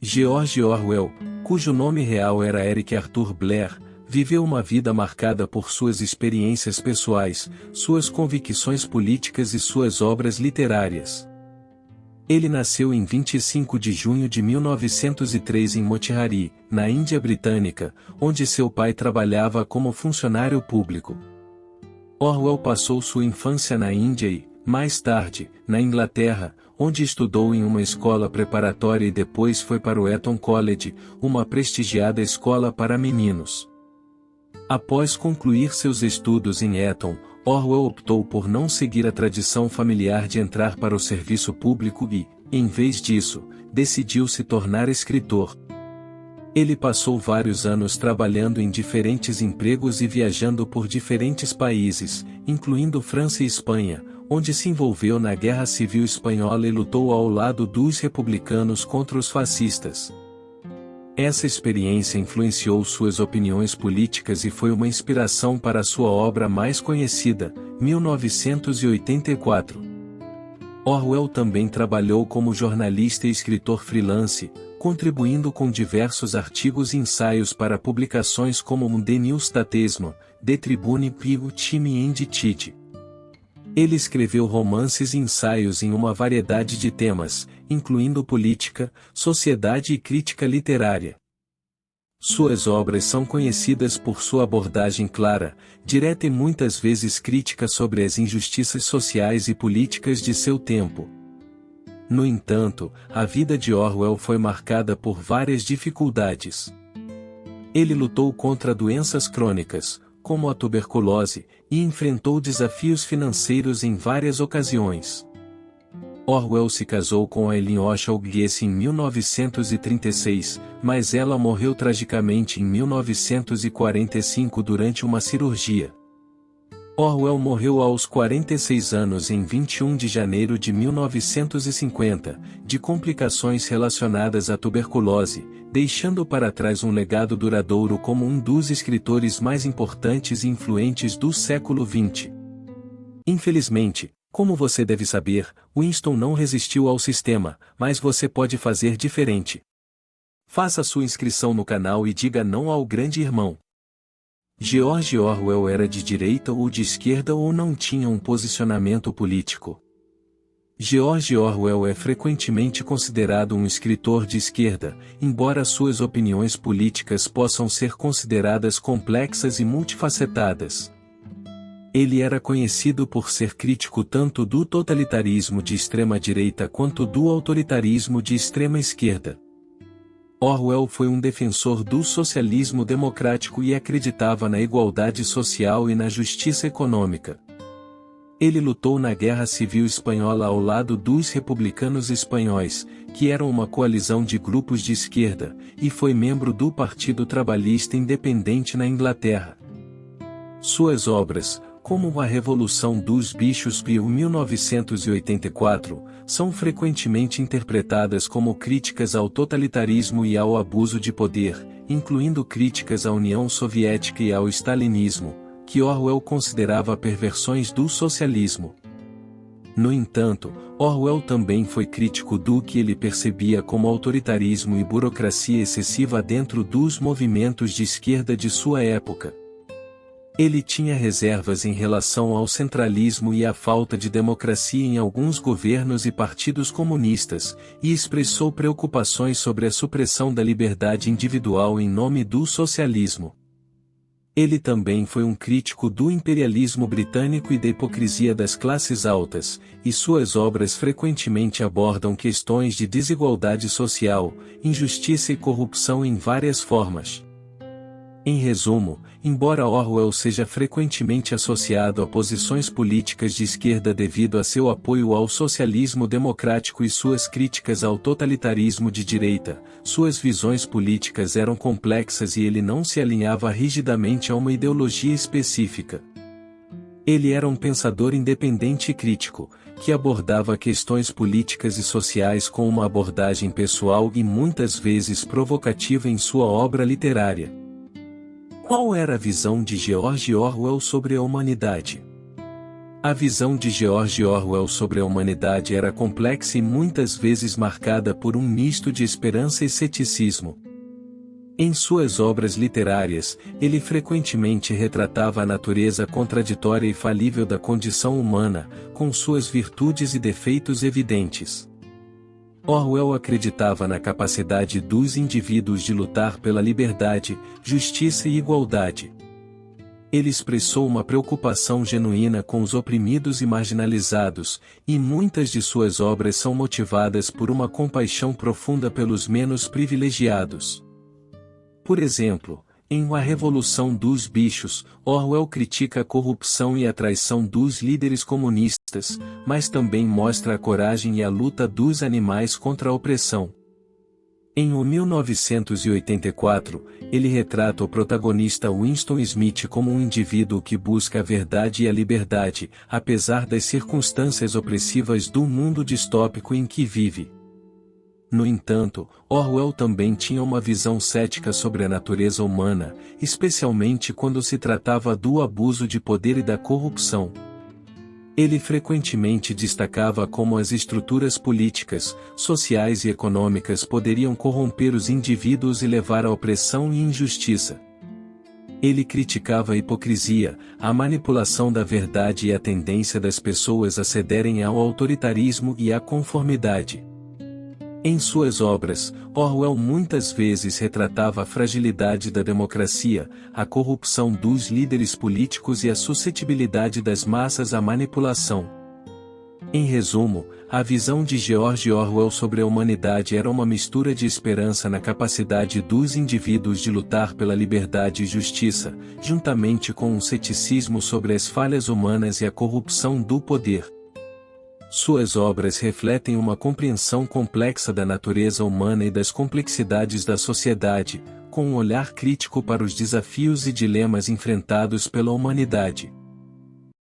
George Orwell, cujo nome real era Eric Arthur Blair, viveu uma vida marcada por suas experiências pessoais, suas convicções políticas e suas obras literárias. Ele nasceu em 25 de junho de 1903 em Motihari, na Índia Britânica, onde seu pai trabalhava como funcionário público. Orwell passou sua infância na Índia e, mais tarde, na Inglaterra, onde estudou em uma escola preparatória e depois foi para o Eton College, uma prestigiada escola para meninos. Após concluir seus estudos em Eton, Orwell optou por não seguir a tradição familiar de entrar para o serviço público e, em vez disso, decidiu se tornar escritor. Ele passou vários anos trabalhando em diferentes empregos e viajando por diferentes países, incluindo França e Espanha, onde se envolveu na Guerra Civil Espanhola e lutou ao lado dos republicanos contra os fascistas. Essa experiência influenciou suas opiniões políticas e foi uma inspiração para sua obra mais conhecida, 1984. Orwell também trabalhou como jornalista e escritor freelance, contribuindo com diversos artigos e ensaios para publicações como The New Statesman, The Tribune e o Time and Tide. Ele escreveu romances e ensaios em uma variedade de temas, incluindo política, sociedade e crítica literária. Suas obras são conhecidas por sua abordagem clara, direta e muitas vezes crítica sobre as injustiças sociais e políticas de seu tempo. No entanto, a vida de Orwell foi marcada por várias dificuldades. Ele lutou contra doenças crônicas, como a tuberculose, e enfrentou desafios financeiros em várias ocasiões. Orwell se casou com Eileen Oshaug Gies em 1936, mas ela morreu tragicamente em 1945 durante uma cirurgia. Orwell morreu aos 46 anos em 21 de janeiro de 1950, de complicações relacionadas à tuberculose, deixando para trás um legado duradouro como um dos escritores mais importantes e influentes do século XX. Infelizmente, como você deve saber, Winston não resistiu ao sistema, mas você pode fazer diferente. Faça sua inscrição no canal e diga não ao grande irmão. George Orwell era de direita ou de esquerda ou não tinha um posicionamento político? George Orwell é frequentemente considerado um escritor de esquerda, embora suas opiniões políticas possam ser consideradas complexas e multifacetadas. Ele era conhecido por ser crítico tanto do totalitarismo de extrema-direita quanto do autoritarismo de extrema-esquerda. Orwell foi um defensor do socialismo democrático e acreditava na igualdade social e na justiça econômica. Ele lutou na Guerra Civil Espanhola ao lado dos republicanos espanhóis, que eram uma coalizão de grupos de esquerda, e foi membro do Partido Trabalhista Independente na Inglaterra. Suas obras, como A Revolução dos Bichos e o 1984, são frequentemente interpretadas como críticas ao totalitarismo e ao abuso de poder, incluindo críticas à União Soviética e ao stalinismo, que Orwell considerava perversões do socialismo. No entanto, Orwell também foi crítico do que ele percebia como autoritarismo e burocracia excessiva dentro dos movimentos de esquerda de sua época. Ele tinha reservas em relação ao centralismo e à falta de democracia em alguns governos e partidos comunistas, e expressou preocupações sobre a supressão da liberdade individual em nome do socialismo. Ele também foi um crítico do imperialismo britânico e da hipocrisia das classes altas, e suas obras frequentemente abordam questões de desigualdade social, injustiça e corrupção em várias formas. Em resumo, embora Orwell seja frequentemente associado a posições políticas de esquerda devido a seu apoio ao socialismo democrático e suas críticas ao totalitarismo de direita, suas visões políticas eram complexas e ele não se alinhava rigidamente a uma ideologia específica. Ele era um pensador independente e crítico, que abordava questões políticas e sociais com uma abordagem pessoal e muitas vezes provocativa em sua obra literária. Qual era a visão de George Orwell sobre a humanidade? A visão de George Orwell sobre a humanidade era complexa e muitas vezes marcada por um misto de esperança e ceticismo. Em suas obras literárias, ele frequentemente retratava a natureza contraditória e falível da condição humana, com suas virtudes e defeitos evidentes. Orwell acreditava na capacidade dos indivíduos de lutar pela liberdade, justiça e igualdade. Ele expressou uma preocupação genuína com os oprimidos e marginalizados, e muitas de suas obras são motivadas por uma compaixão profunda pelos menos privilegiados. Por exemplo, em A Revolução dos Bichos, Orwell critica a corrupção e a traição dos líderes comunistas, mas também mostra a coragem e a luta dos animais contra a opressão. Em 1984, ele retrata o protagonista Winston Smith como um indivíduo que busca a verdade e a liberdade, apesar das circunstâncias opressivas do mundo distópico em que vive. No entanto, Orwell também tinha uma visão cética sobre a natureza humana, especialmente quando se tratava do abuso de poder e da corrupção. Ele frequentemente destacava como as estruturas políticas, sociais e econômicas poderiam corromper os indivíduos e levar à opressão e injustiça. Ele criticava a hipocrisia, a manipulação da verdade e a tendência das pessoas a cederem ao autoritarismo e à conformidade. Em suas obras, Orwell muitas vezes retratava a fragilidade da democracia, a corrupção dos líderes políticos e a suscetibilidade das massas à manipulação. Em resumo, a visão de George Orwell sobre a humanidade era uma mistura de esperança na capacidade dos indivíduos de lutar pela liberdade e justiça, juntamente com um ceticismo sobre as falhas humanas e a corrupção do poder. Suas obras refletem uma compreensão complexa da natureza humana e das complexidades da sociedade, com um olhar crítico para os desafios e dilemas enfrentados pela humanidade.